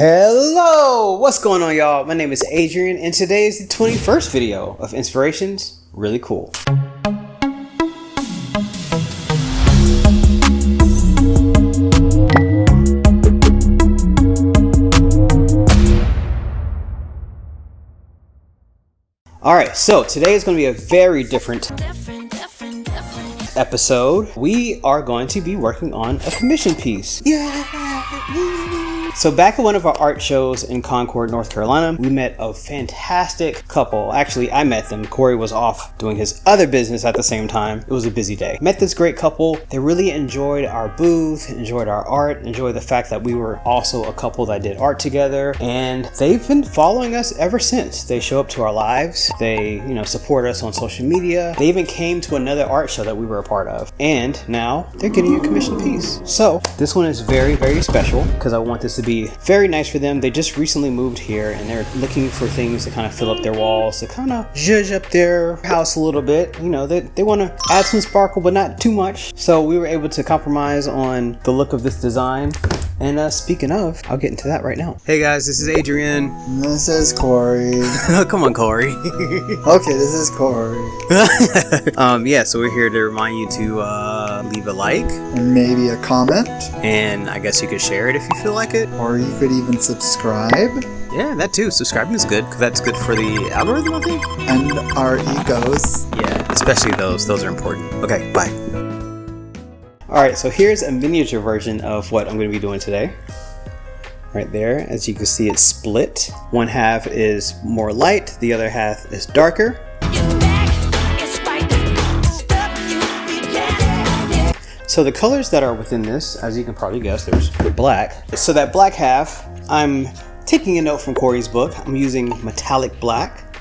Hello, what's going on, y'all? My name is Adrian, and today is the 21st video of Inspirations Really Cool. Alright, so today is going to be a very different episode. We are going to be working on a commission piece. So back at one of our art shows in Concord, North Carolina, we met a fantastic couple. Actually, I met them. Corey was off doing his other business at the same time. It was a busy day. Met this great couple. They really enjoyed our booth, enjoyed our art, enjoyed the fact that we were also a couple that did art together, and they've been following us ever since. They show up to our lives. They, support us on social media. They even came to another art show that we were a part of, and now they're getting a commission piece. So this one is very, very special because I want this to be very nice for them. They just recently moved here and they're looking for things to kind of fill up their walls, to kind of zhuzh up their house a little bit. They want to add some sparkle, but not too much. So we were able to compromise on the look of this design. And speaking of, I'll get into that right now. Hey guys, this is Adrian. This is Corey. Come on, Corey. Okay, this is Corey. So we're here to remind you to leave a like. And maybe a comment. And I guess you could share it if you feel like it. Or you could even subscribe. Yeah, that too. Subscribing is good, because that's good for the algorithm, I think. And our egos. Yeah, especially those. Those are important. Okay, bye. Alright, so here's a miniature version of what I'm going to be doing today. Right there, as you can see, it's split. One half is more light, the other half is darker. So the colors that are within this, as you can probably guess, there's black. So that black half, I'm taking a note from Corey's book. I'm using metallic black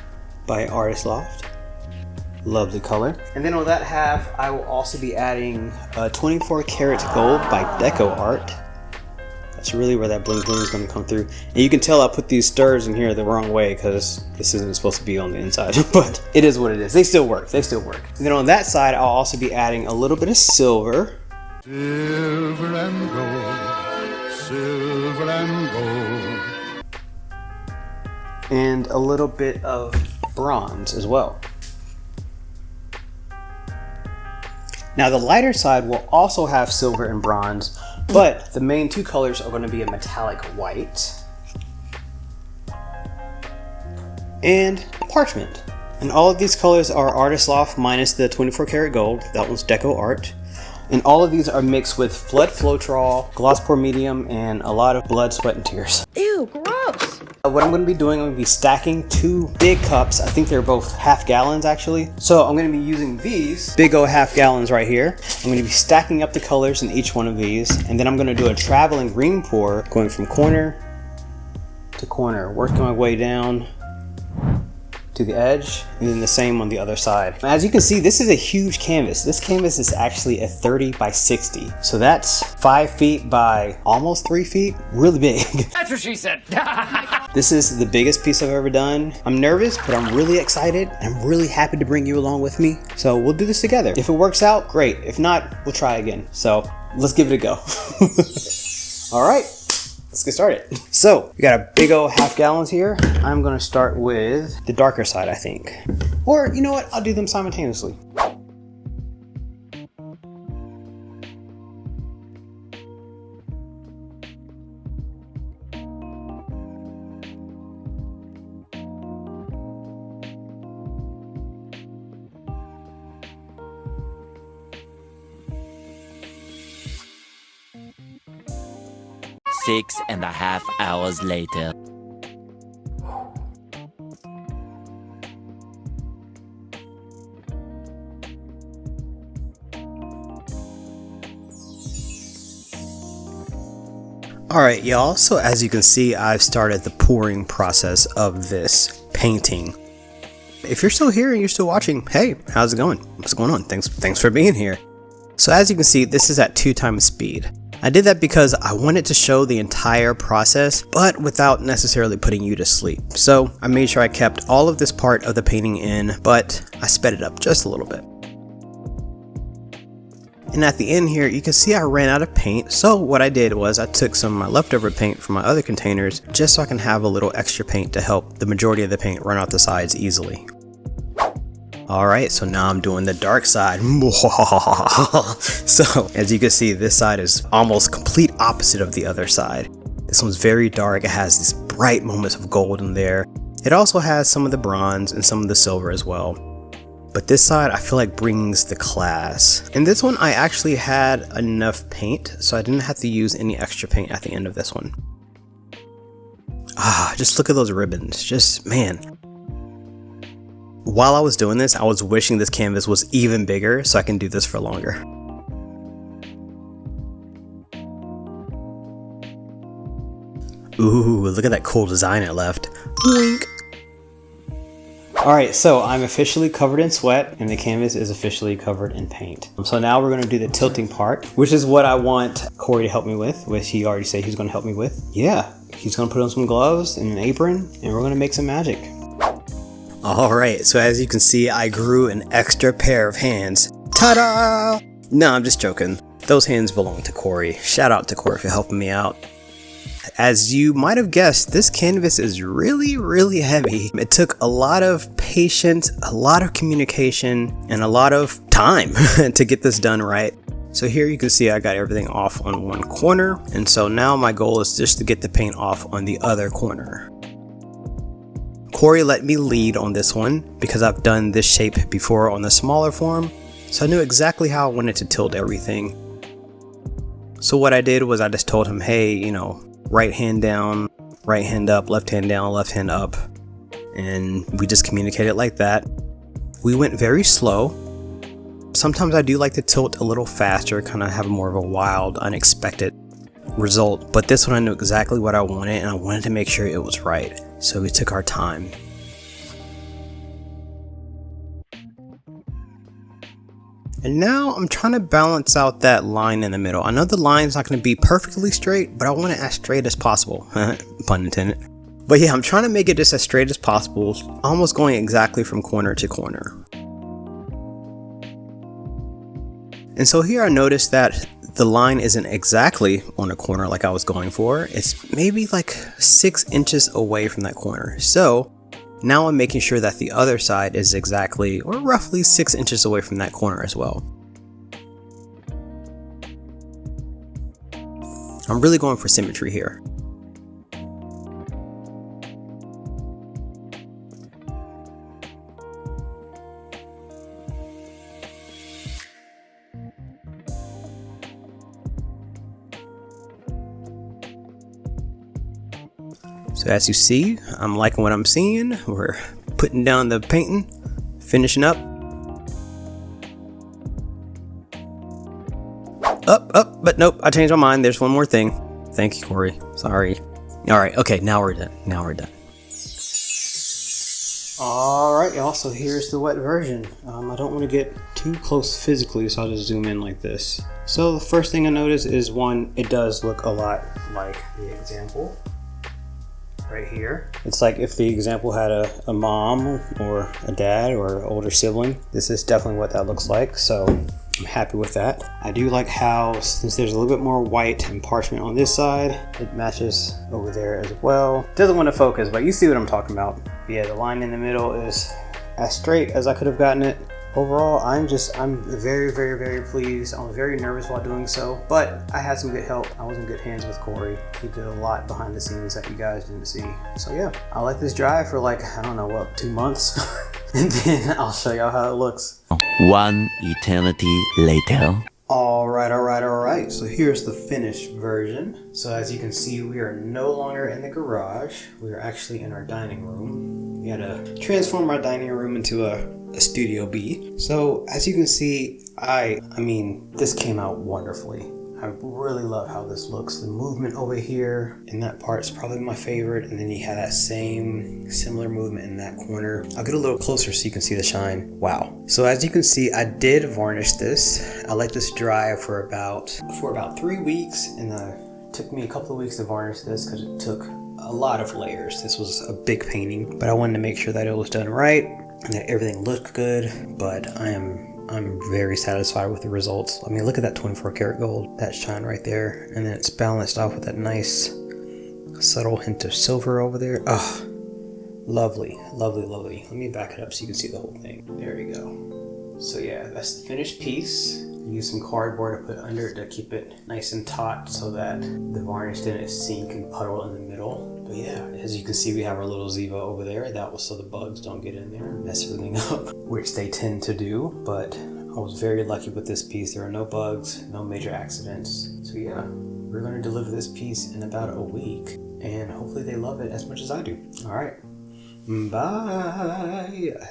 by artist Loft. Lovely color. And then on that half, I will also be adding 24 karat gold by DecoArt. That's really where that bling bling is going to come through. And you can tell I put these stirs in here the wrong way because this isn't supposed to be on the inside, but it is what it is. They still work. They still work. And then on that side, I'll also be adding a little bit of silver. Silver and gold, silver and gold. And a little bit of bronze as well. Now the lighter side will also have silver and bronze, but the main two colors are going to be a metallic white and Parchment. And all of these colors are Artist Loft minus the 24 karat gold. That one's DecoArt. And all of these are mixed with Floetrol, gloss pour medium, and a lot of blood, sweat, and tears. Ew, gross! What I'm going to be doing, I'm going to be stacking two big cups. I think they're both half gallons actually. So I'm going to be using these big old half gallons right here. I'm going to be stacking up the colors in each one of these. And then I'm going to do a traveling green pour going from corner to corner, working my way down to the edge, and then the same on the other side. As you can see, this is a huge canvas. This canvas is actually a 30 by 60. So that's 5 feet by almost 3 feet. Really big. That's what she said. This is the biggest piece I've ever done. I'm nervous, but I'm really excited. I'm really happy to bring you along with me. So we'll do this together. If it works out, great. If not, we'll try again. So let's give it a go. All right. Let's get started. So we got a big old half gallons here. I'm gonna start with the darker side, I think. Or you know what? I'll do them simultaneously. Six and a half hours later. Alright y'all, so as you can see, I've started the pouring process of this painting. If you're still here and you're still watching, hey, how's it going? What's going on? Thanks for being here. So as you can see, this is at 2 times speed. I did that because I wanted to show the entire process, but without necessarily putting you to sleep. So I made sure I kept all of this part of the painting in, but I sped it up just a little bit. And at the end here, you can see I ran out of paint. So what I did was I took some of my leftover paint from my other containers just so I can have a little extra paint to help the majority of the paint run out the sides easily. Alright, so now I'm doing the dark side. So as you can see, this side is almost complete opposite of the other side. This one's very dark. It has these bright moments of gold in there. It also has some of the bronze and some of the silver as well. But this side I feel like brings the class. And this one I actually had enough paint, so I didn't have to use any extra paint at the end of this one. Just look at those ribbons. Just, man. While I was doing this, I was wishing this canvas was even bigger so I can do this for longer. Ooh, look at that cool design it left. Wink. Alright, so I'm officially covered in sweat and the canvas is officially covered in paint. So now we're going to do the tilting part, which is what I want Corey to help me with, which he already said he's going to help me with. Yeah, he's going to put on some gloves and an apron and we're going to make some magic. Alright, so as you can see, I grew an extra pair of hands. Ta-da! No, I'm just joking. Those hands belong to Corey. Shout out to Corey for helping me out. As you might have guessed, this canvas is really heavy. It took a lot of patience, a lot of communication, and a lot of time to get this done right. So here you can see I got everything off on one corner, and so now my goal is just to get the paint off on the other corner. Corey let me lead on this one because I've done this shape before on the smaller form, so I knew exactly how I wanted to tilt everything. So what I did was I just told him, hey, you know, right hand down, right hand up, left hand down, left hand up. And we just communicated like that. We went very slow. Sometimes I do like to tilt a little faster, kind of have more of a wild, unexpected result. But this one I knew exactly what I wanted and I wanted to make sure it was right. So we took our time. And now I'm trying to balance out that line in the middle. I know the line's not going to be perfectly straight, but I want it as straight as possible. Pun intended. But yeah, I'm trying to make it just as straight as possible, almost going exactly from corner to corner. And so here I noticed that the line isn't exactly on a corner like I was going for. It's maybe like 6 inches away from that corner. So now I'm making sure that the other side is exactly or roughly 6 inches away from that corner as well. I'm really going for symmetry here. So as you see, I'm liking what I'm seeing. We're putting down the painting, finishing up. Up, but nope, I changed my mind. There's one more thing. Thank you, Corey. Sorry. Alright, okay, now we're done. Alright, y'all, so here's the wet version. I don't want to get too close physically, so I'll just zoom in like this. So the first thing I notice is, one, it does look a lot like the example. Right here. It's like if the example had a mom or a dad or an older sibling. This is definitely what that looks like, so I'm happy with that. I do like how, since there's a little bit more white and parchment on this side, it matches over there as well. Doesn't want to focus, but you see what I'm talking about. But yeah, the line in the middle is as straight as I could have gotten it. Overall, I'm very pleased. I was very nervous while doing so, but I had some good help. I was in good hands with Corey. He did a lot behind the scenes that you guys didn't see. So yeah, I'll let this dry for like, I don't know, what, 2 months? And then I'll show y'all how it looks. 1 eternity later. Alright, so here's the finished version. So as you can see, we are no longer in the garage. We are actually in our dining room. We had to transform our dining room into a Studio B. So as you can see, I mean, this came out wonderfully. I really love how this looks. The movement over here in that part is probably my favorite, and then you have that same similar movement in that corner. I'll get a little closer so you can see the shine. Wow. So as you can see, I did varnish this. I let this dry for about 3 weeks, and it took me a couple of weeks to varnish this because it took a lot of layers. This was a big painting, but I wanted to make sure that it was done right and that everything looked good. But I am I'm very satisfied with the results. I mean, look at that 24 karat gold, that shine right there, and then it's balanced off with that nice subtle hint of silver over there. Oh, lovely, lovely, lovely. Let me back it up so you can see the whole thing. There we go. So yeah, that's the finished piece. I used some cardboard to put under it to keep it nice and taut so that the varnish didn't sink and puddle in the middle. But yeah, as you can see, we have our little Ziva over there. That was so the bugs don't get in there and mess everything up, which they tend to do. But I was very lucky with this piece. There are no bugs, no major accidents. So yeah, we're going to deliver this piece in about a week, and hopefully they love it as much as I do. All right, bye.